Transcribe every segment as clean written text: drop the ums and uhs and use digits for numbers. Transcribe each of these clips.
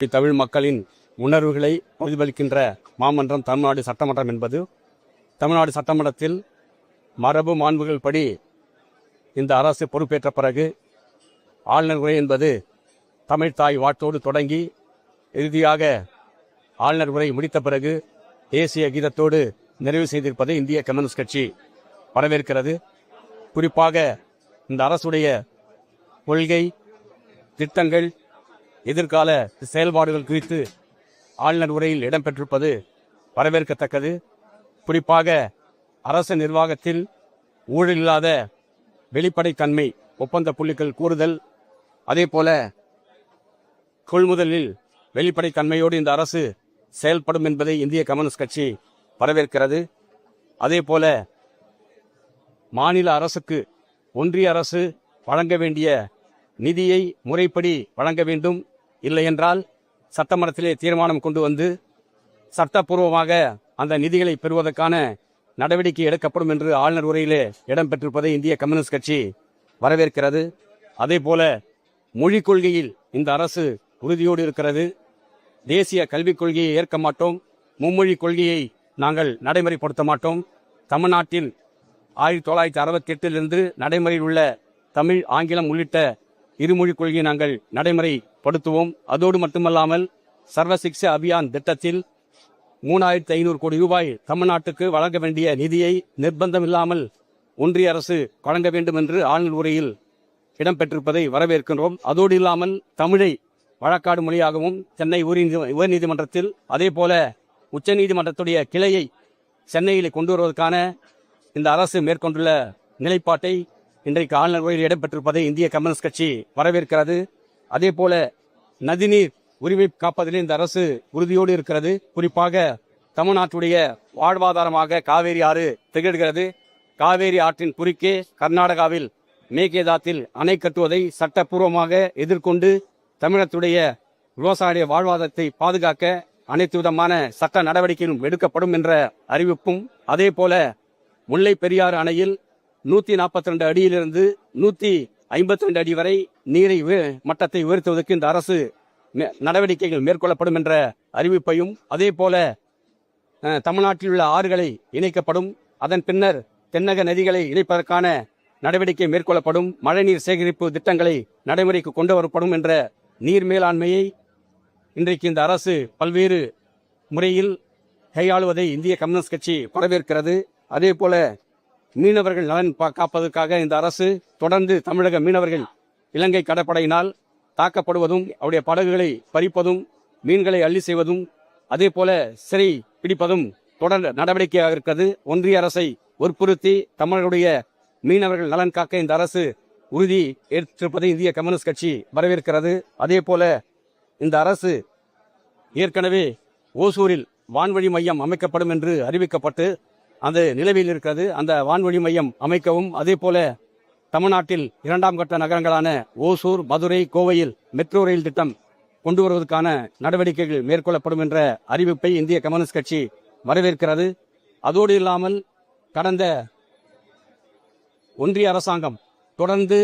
தமிழ் மக்களின் உணர்வுகளை பிரதிபலிக்கின்ற மாமன்றம் தமிழ்நாடு சட்டமன்றம் என்பது தமிழ்நாடு சட்டமன்றத்தில் மரபு மாண்புகள் படி இந்த அரசு பொறுப்பேற்ற பிறகு ஆளுநர் உரை என்பது தமிழ் தாய் வாழ்த்தோடு தொடங்கி இறுதியாக ஆளுநர் உரை முடித்த பிறகு தேசிய கீதத்தோடு நிறைவு செய்திருப்பதை இந்திய கம்யூனிஸ்ட் கட்சி வரவேற்கிறது. குறிப்பாக இந்த அரசுடைய கொள்கை திட்டங்கள் எதிர்கால செயல்பாடுகள் குறித்து ஆளுநர் உரையில் இடம்பெற்றிருப்பது வரவேற்கத்தக்கது. குறிப்பாக அரசு நிர்வாகத்தில் ஊழல் இல்லாத வெளிப்படைத்தன்மை ஒப்பந்த புள்ளிகள் கூறுதல், அதேபோல கொள்முதலில் வெளிப்படைத்தன்மையோடு இந்த அரசு செயல்படும் என்பதை இந்திய கம்யூனிஸ்ட் கட்சி வரவேற்கிறது. அதேபோல மாநில அரசுக்கு ஒன்றிய அரசு வழங்க வேண்டிய நிதியை முறைப்படி வழங்க வேண்டும், இல்லையென்றால் சட்டமன்றத்திலே தீர்மானம் கொண்டு வந்து சட்டப்பூர்வமாக அந்த நிதிகளை பெறுவதற்கான நடவடிக்கை எடுக்கப்படும் என்று ஆளுநர் உரையிலே இடம்பெற்றிருப்பதை இந்திய கம்யூனிஸ்ட் கட்சி வரவேற்கிறது. அதேபோல மொழிக் கொள்கையில் இந்த அரசு உறுதியோடு இருக்கிறது. தேசிய கல்விக் கொள்கையை ஏற்க மாட்டோம், மும்மொழி கொள்கையை நாங்கள் நடைமுறைப்படுத்த மாட்டோம். தமிழ்நாட்டில் 1968 நடைமுறையில் உள்ள தமிழ் ஆங்கிலம் உள்ளிட்ட இருமொழி கொள்கையை நாங்கள் நடைமுறைப்படுத்துவோம். அதோடு மட்டுமல்லாமல் சர்வ சிக்ஷா அபியான் திட்டத்தில் 3500 கோடி ரூபாய் தமிழ்நாட்டுக்கு வழங்க வேண்டிய நிதியை நிர்பந்தம் இல்லாமல் ஒன்றிய அரசு வழங்க வேண்டும் என்று ஆளுநர் உரையில் இடம்பெற்றிருப்பதை வரவேற்கின்றோம். அதோடு இல்லாமல் தமிழை வழக்காடு மொழியாகவும் சென்னை உயர்நீதிமன்றத்தில் அதேபோல உச்சநீதிமன்றத்துடைய கிளையை சென்னையில் கொண்டு வருவதற்கான இந்த அரசு மேற்கொண்டுள்ள நிலைப்பாட்டை இன்றைக்கு ஆளுநர் உரையில் இடம்பெற்றிருப்பதை இந்திய கம்யூனிஸ்ட் கட்சி வரவேற்கிறது. அதேபோல நதிநீர் உரிமை காப்பதில் இந்த அரசு உறுதியோடு இருக்கிறது. குறிப்பாக தமிழ்நாட்டுடைய வாழ்வாதாரமாக காவேரி ஆறு திகழ்கிறது. காவேரி ஆற்றின் குறுக்கே கர்நாடகாவில் மேகேதாத்தில் அணை கட்டுவதை சட்டப்பூர்வமாக எதிர்கொண்டு தமிழகத்துடைய விவசாய வாழ்வாதாரத்தை பாதுகாக்க அனைத்து விதமான சட்ட நடவடிக்கைகளும் எடுக்கப்படும் என்ற அறிவிப்பும், அதேபோல முல்லை பெரியாறு அணையில் 142 அடியிலிருந்து 152 அடி வரை நீரை மட்டத்தை உயர்த்துவதற்கு இந்த அரசு நடவடிக்கைகள் மேற்கொள்ளப்படும் என்ற அறிவிப்பையும், அதேபோல தமிழ்நாட்டில் உள்ள ஆறுகளை இணைக்கப்படும், அதன் பின்னர் தென்னக நதிகளை இணைப்பதற்கான நடவடிக்கை மேற்கொள்ளப்படும், மழைநீர் சேகரிப்பு திட்டங்களை நடைமுறைக்கு கொண்டு வரப்படும் என்ற நீர் மேலாண்மையை இன்றைக்கு இந்த அரசு பல்வேறு முறையில் கையாளுவதை இந்திய கம்யூனிஸ்ட் கட்சி வரவேற்கிறது. அதேபோல மீனவர்கள் நலன் காப்பதற்காக இந்த அரசு தொடர்ந்து தமிழக மீனவர்கள் இலங்கை கடற்படையினால் தாக்கப்படுவதும், அவருடைய படகுகளை பறிப்பதும், மீன்களை அள்ளி செய்வதும், அதே போல சிறை பிடிப்பதும் தொடர் நடவடிக்கையாக இருக்கிறது. ஒன்றிய அரசை வற்புறுத்தி தமிழர்களுடைய மீனவர்கள் நலன் காக்க இந்த அரசு உறுதி ஏற்றிருப்பதை இந்திய கம்யூனிஸ்ட் கட்சி வரவேற்கிறது. அதே போல இந்த அரசு ஏற்கனவே ஓசூரில் வான்வழி மையம் அமைக்கப்படும் என்று அறிவிக்கப்பட்டு அந்த நிலவில் இருக்கிறது. அந்த வான்வழி மையம் அமைக்கவும், அதே போல தமிழ்நாட்டில் 2ஆம் கட்ட நகரங்களான ஓசூர், மதுரை, கோவையில் மெட்ரோ ரயில் திட்டம் கொண்டு வருவதற்கான நடவடிக்கைகள் மேற்கொள்ளப்படும் என்ற அறிவிப்பை இந்திய கம்யூனிஸ்ட் கட்சி வரவேற்கிறது. அதோடு இல்லாமல் கடந்த ஒன்றிய அரசாங்கம் தொடர்ந்து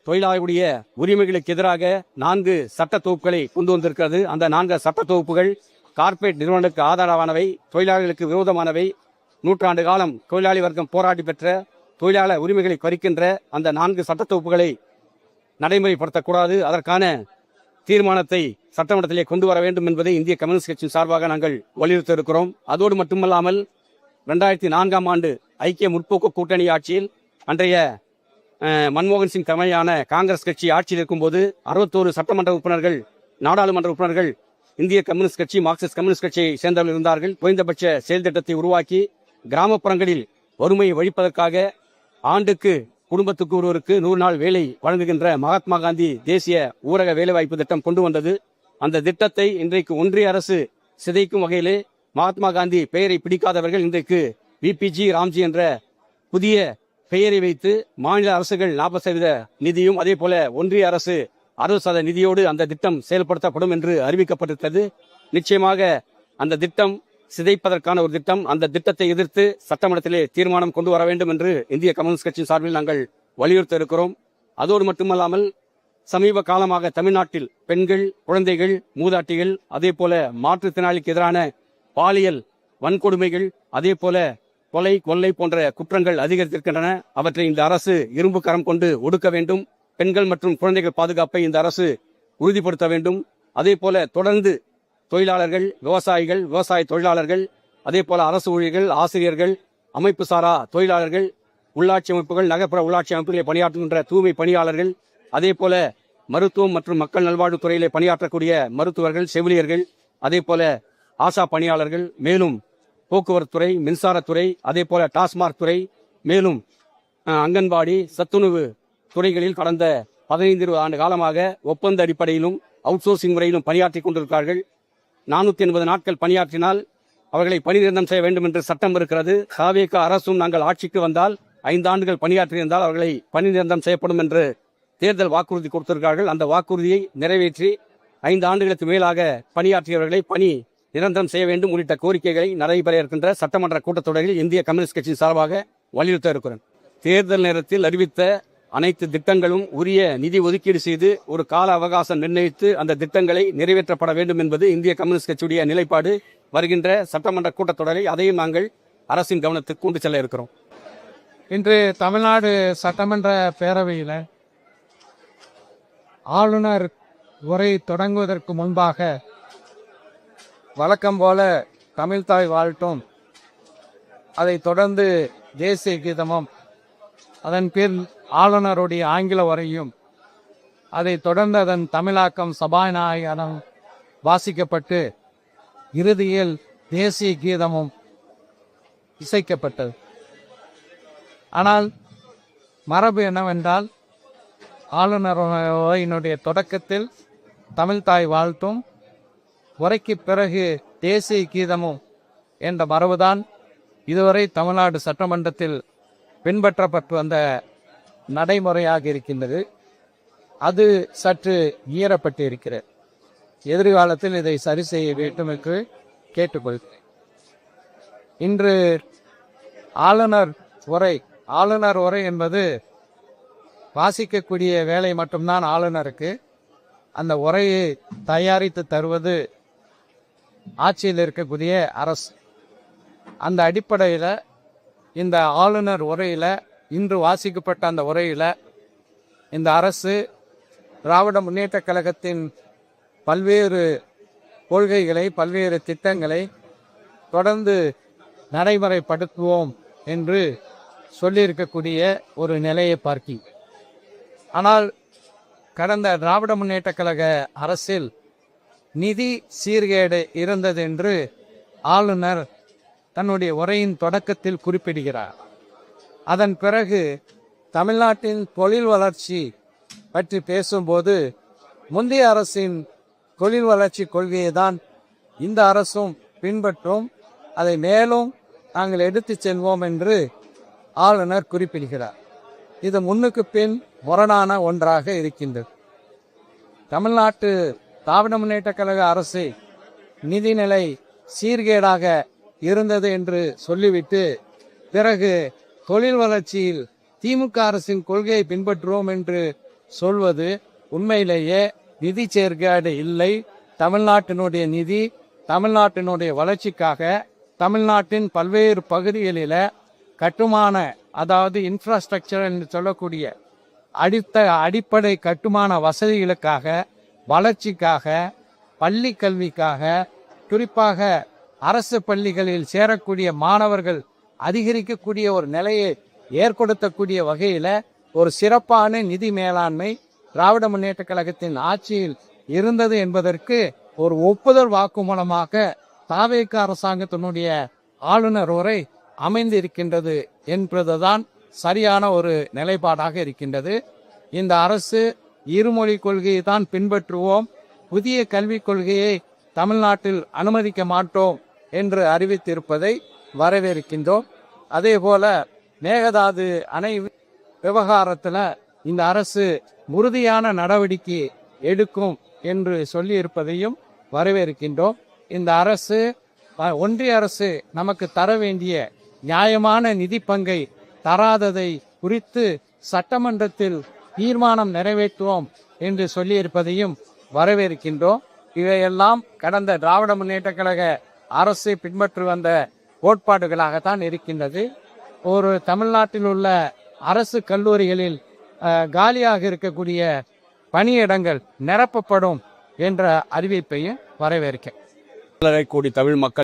தொழிலாளர்களுடைய உரிமைகளுக்கு எதிராக 4 சட்ட தொகுப்புகளை கொண்டு வந்திருக்கிறது. அந்த 4 சட்ட தொகுப்புகள் கார்ப்பரேட் நிறுவனங்களுக்கு ஆதரவானவை, தொழிலாளர்களுக்கு விரோதமானவை, 100 ஆண்டு காலம் தொழிலாளி வர்க்கம் போராடி பெற்ற தொழிலாளர் உரிமைகளை பறிக்கின்ற அந்த 4 சட்ட தொகுப்புகளை நடைமுறைப்படுத்தக்கூடாது, அதற்கான தீர்மானத்தை சட்டமன்றத்திலே கொண்டு வர வேண்டும் என்பதை இந்திய கம்யூனிஸ்ட் கட்சியின் சார்பாக நாங்கள் வலியுறுத்த இருக்கிறோம். அதோடு மட்டுமல்லாமல் 2004ஆம் ஆண்டு ஐக்கிய முற்போக்கு கூட்டணி ஆட்சியில் அன்றைய மன்மோகன் சிங் தலைமையிலான காங்கிரஸ் கட்சி ஆட்சியில் இருக்கும்போது 61 சட்டமன்ற உறுப்பினர்கள், நாடாளுமன்ற உறுப்பினர்கள் இந்திய கம்யூனிஸ்ட் கட்சி, மார்க்சிஸ்ட் கம்யூனிஸ்ட் கட்சியை சேர்ந்தவர்கள் இருந்தார்கள். குறைந்தபட்ச செயல் திட்டத்தை உருவாக்கி கிராமப்புறங்களில் வறுமையை ஒழிப்பதற்காக ஆண்டுக்கு குடும்பத்துக்கு ஒருவருக்கு 100 நாள் வேலை வழங்குகின்ற மகாத்மா காந்தி தேசிய ஊரக வேலைவாய்ப்பு திட்டம் கொண்டு வந்தது. அந்த திட்டத்தை இன்றைக்கு ஒன்றிய அரசு சிதைக்கும் வகையிலே மகாத்மா காந்தி பெயரை பிடிக்காதவர்கள் இன்றைக்கு விபிஜி ராம்ஜி என்ற புதிய பெயரை வைத்து மாநில அரசுகள் 40% நிதியும், அதே போல ஒன்றிய அரசு 60% நிதியோடு அந்த திட்டம் செயல்படுத்தப்படும் என்று அறிவிக்கப்பட்டிருக்கிறது. நிச்சயமாக அந்த திட்டம் சிதைப்பதற்கான ஒரு திட்டம். அந்த திட்டத்தை எதிர்த்து சட்டமன்றத்திலே தீர்மானம் கொண்டு வர வேண்டும் என்று இந்திய கம்யூனிஸ்ட் கட்சியின் சார்பில் நாங்கள் வலியுறுத்த இருக்கிறோம். அதோடு மட்டுமல்லாமல் சமீப காலமாக தமிழ்நாட்டில் பெண்கள், குழந்தைகள், மூதாட்டிகள், அதே போல மாற்றுத்திறனாளிக்கு எதிரான பாலியல் வன்கொடுமைகள், அதே போல கொலை, கொள்ளை போன்ற குற்றங்கள் அதிகரித்திருக்கின்றன. அவற்றை இந்த அரசு இரும்பு கரம் கொண்டு ஒடுக்க வேண்டும். பெண்கள் மற்றும் குழந்தைகள் பாதுகாப்பை இந்த அரசு உறுதிப்படுத்த வேண்டும். அதே போல தொடர்ந்து தொழிலாளர்கள், விவசாயிகள், விவசாய தொழிலாளர்கள், அதே போல அரசு ஊழியர்கள், ஆசிரியர்கள், அமைப்பு சாரா தொழிலாளர்கள், உள்ளாட்சி அமைப்புகள், நகர்ப்புற உள்ளாட்சி அமைப்புகளில் பணியாற்றுகின்ற தூய்மை பணியாளர்கள், அதே போல மருத்துவம் மற்றும் மக்கள் நல்வாழ்வுத்துறையிலே பணியாற்றக்கூடிய மருத்துவர்கள், செவிலியர்கள், அதே போல ஆசா பணியாளர்கள், மேலும் போக்குவரத்துறை, மின்சாரத்துறை, அதே போல டாஸ்மாக் துறை, மேலும் அங்கன்வாடி, சத்துணவு துறைகளில் கடந்த 15-20 ஆண்டு காலமாக ஒப்பந்த அடிப்படையிலும் அவுட் சோர்சிங் முறையிலும் பணியாற்றி கொண்டிருக்கிறார்கள். 480 நாட்கள் பணியாற்றினால் அவர்களை பணி நிரந்தரம் செய்ய வேண்டும் என்று சட்டம் இருக்கிறது. தாவேக அரசும் நாங்கள் ஆட்சிக்கு வந்தால் 5 ஆண்டுகள் பணியாற்றியிருந்தால் அவர்களை பணி நிரந்தரம் செய்யப்படும் என்று தேர்தல் வாக்குறுதி கொடுத்திருக்கிறார்கள். அந்த வாக்குறுதியை நிறைவேற்றி 5 ஆண்டுகளுக்கு மேலாக பணியாற்றியவர்களை பணி நிரந்தரம் செய்ய வேண்டும் உள்ளிட்ட கோரிக்கைகளை நடைபெற இருக்கின்ற சட்டமன்ற கூட்டத்தொடரில் இந்திய கம்யூனிஸ்ட் கட்சியின் சார்பாக வலியுறுத்த இருக்கிறோம். தேர்தல் நேரத்தில் அறிவித்த அனைத்து திட்டங்களும் உரிய நிதி ஒதுக்கீடு செய்து ஒரு கால அவகாசம் நிர்ணயித்து அந்த திட்டங்களை நிறைவேற்றப்பட வேண்டும் என்பது இந்திய கம்யூனிஸ்ட் கட்சியுடைய நிலைப்பாடு. வருகின்ற சட்டமன்ற கூட்டத்தொடரில் அதையும் நாங்கள் அரசின் கவனத்துக்கு கொண்டு செல்ல இருக்கிறோம். இன்று தமிழ்நாடு சட்டமன்ற பேரவையில் ஆளுநர் உரை தொடங்குவதற்கு முன்பாக வழக்கம் போல தமிழ்தாய் வாழ்த்தும், அதை தொடர்ந்து தேசிய கீதமும், அதன் பின் ஆளுநருடைய ஆங்கில உரையும், அதை தொடர்ந்து அதன் தமிழாக்கம் சபாநாயகரம் வாசிக்கப்பட்டு இறுதியில் தேசிய கீதமும் இசைக்கப்பட்டது. ஆனால் மரபு என்னவென்றால் ஆளுநர் உரையினுடைய தொடக்கத்தில் தமிழ்தாய் வாழ்த்தும், உரைக்கு பிறகு தேசிய கீதமும் என்ற மரபுதான் இதுவரை தமிழ்நாடு சட்டமன்றத்தில் பின்பற்றப்பட்டு வந்த நடைமுறையாக இருக்கின்றது. அது சற்று ஈரப்பட்டு இருக்கிறது. எதிர்காலத்தில் இதை சரி செய்ய வேண்டும் என்று கேட்டுக்கொள்கிறேன். இன்று ஆளுநர் உரை என்பது வாசிக்கக்கூடிய வேலை மட்டும்தான் ஆளுநருக்கு. அந்த உரையை தயாரித்து தருவது ஆட்சியில் இருக்கக்கூடிய அரசு. அந்த அடிப்படையில் இந்த ஆளுநர் உரையில், இன்று வாசிக்கப்பட்ட அந்த உரையில், இந்த அரசு திராவிட முன்னேற்றக் கழகத்தின் பல்வேறு கொள்கைகளை, பல்வேறு திட்டங்களை தொடர்ந்து நடைமுறைப்படுத்துவோம் என்று சொல்லியிருக்கக்கூடிய ஒரு நிலையை பார்க்கிறோம். ஆனால் கடந்த திராவிட முன்னேற்றக் கழக அரசில் நிதி சீர்கேடு இருந்தது என்று ஆளுநர் தன்னுடைய உரையின் தொடக்கத்தில் குறிப்பிடுகிறார். அதன் பிறகு தமிழ்நாட்டின் தொழில் வளர்ச்சி பற்றி பேசும்போது முந்தைய அரசின் தொழில் வளர்ச்சி கொள்கையை தான் இந்த அரசும் பின்பற்றும், அதை மேலும் நாங்கள் எடுத்து செல்வோம் என்று ஆளுநர் குறிப்பிடுகிறார். இது முன்னுக்கு பின் முரணான ஒன்றாக இருக்கின்றது. தமிழ்நாட்டு திராவிட முன்னேற்ற கழக அரசு நிதிநிலை சீர்கேடாக இருந்தது என்று சொல்லிவிட்டு பிறகு தொழில் வளர்ச்சியில் திமுக அரசின் கொள்கையை பின்பற்றுவோம் என்று சொல்வது உண்மையிலேயே நிதி சீர்கேடு இல்லை. தமிழ்நாட்டினுடைய நிதி, தமிழ்நாட்டினுடைய வளர்ச்சிக்காக தமிழ்நாட்டின் பல்வேறு பகுதிகளில் கட்டுமான, அதாவது இன்ஃப்ராஸ்ட்ரக்சர் என்று சொல்லக்கூடிய அடிப்படை கட்டுமான வசதிகளுக்காக, வளர்ச்சிக்காக, பள்ளி கல்விக்காக, குறிப்பாக அரசு பள்ளிகளில் சேரக்கூடிய மாணவர்கள் அதிகரிக்கக்கூடிய ஒரு நிலையை ஏற்படுத்தக்கூடிய வகையில் ஒரு சிறப்பான நிதி மேலாண்மை திராவிட முன்னேற்ற கழகத்தின் ஆட்சியில் இருந்தது என்பதற்கு ஒரு ஒப்புதல் வாக்குமூலமாக தாவேக அரசாங்கத்தினுடைய ஆளுநர் உரை அமைந்திருக்கின்றது என்பதுதான் சரியான ஒரு நிலைப்பாடாக இருக்கின்றது. இந்த அரசு இருமொழி கொள்கையை தான் பின்பற்றுவோம், புதிய கல்விக் கொள்கையை தமிழ்நாட்டில் அனுமதிக்க மாட்டோம் என்று அறிவித்திருப்பதை வரவேற்கின்றோம். அதே போல மேகதாது அணை விவகாரத்தில் இந்த அரசு உறுதியான நடவடிக்கை எடுக்கும் என்று சொல்லியிருப்பதையும் வரவேற்கின்றோம். இந்த அரசு, ஒன்றிய அரசு நமக்கு தர வேண்டிய நியாயமான நிதி பங்கை தராததை குறித்து சட்டமன்றத்தில் தீர்மானம் நிறைவேற்றுவோம் என்று சொல்லியிருப்பதையும் வரவேற்கின்றோம். இவையெல்லாம் கடந்த திராவிட முன்னேற்ற கழக அரசு பின்பற்றி வந்த கோட்பாடுகளாகத்தான் இருக்கின்றது. ஒரு தமிழ்நாட்டில் உள்ள அரசு கல்லூரிகளில் காலியாக இருக்கக்கூடிய பணியிடங்கள் நிரப்பப்படும் என்ற அறிவிப்பையும் வரவேற்க. 5 கோடி தமிழ் மக்கள்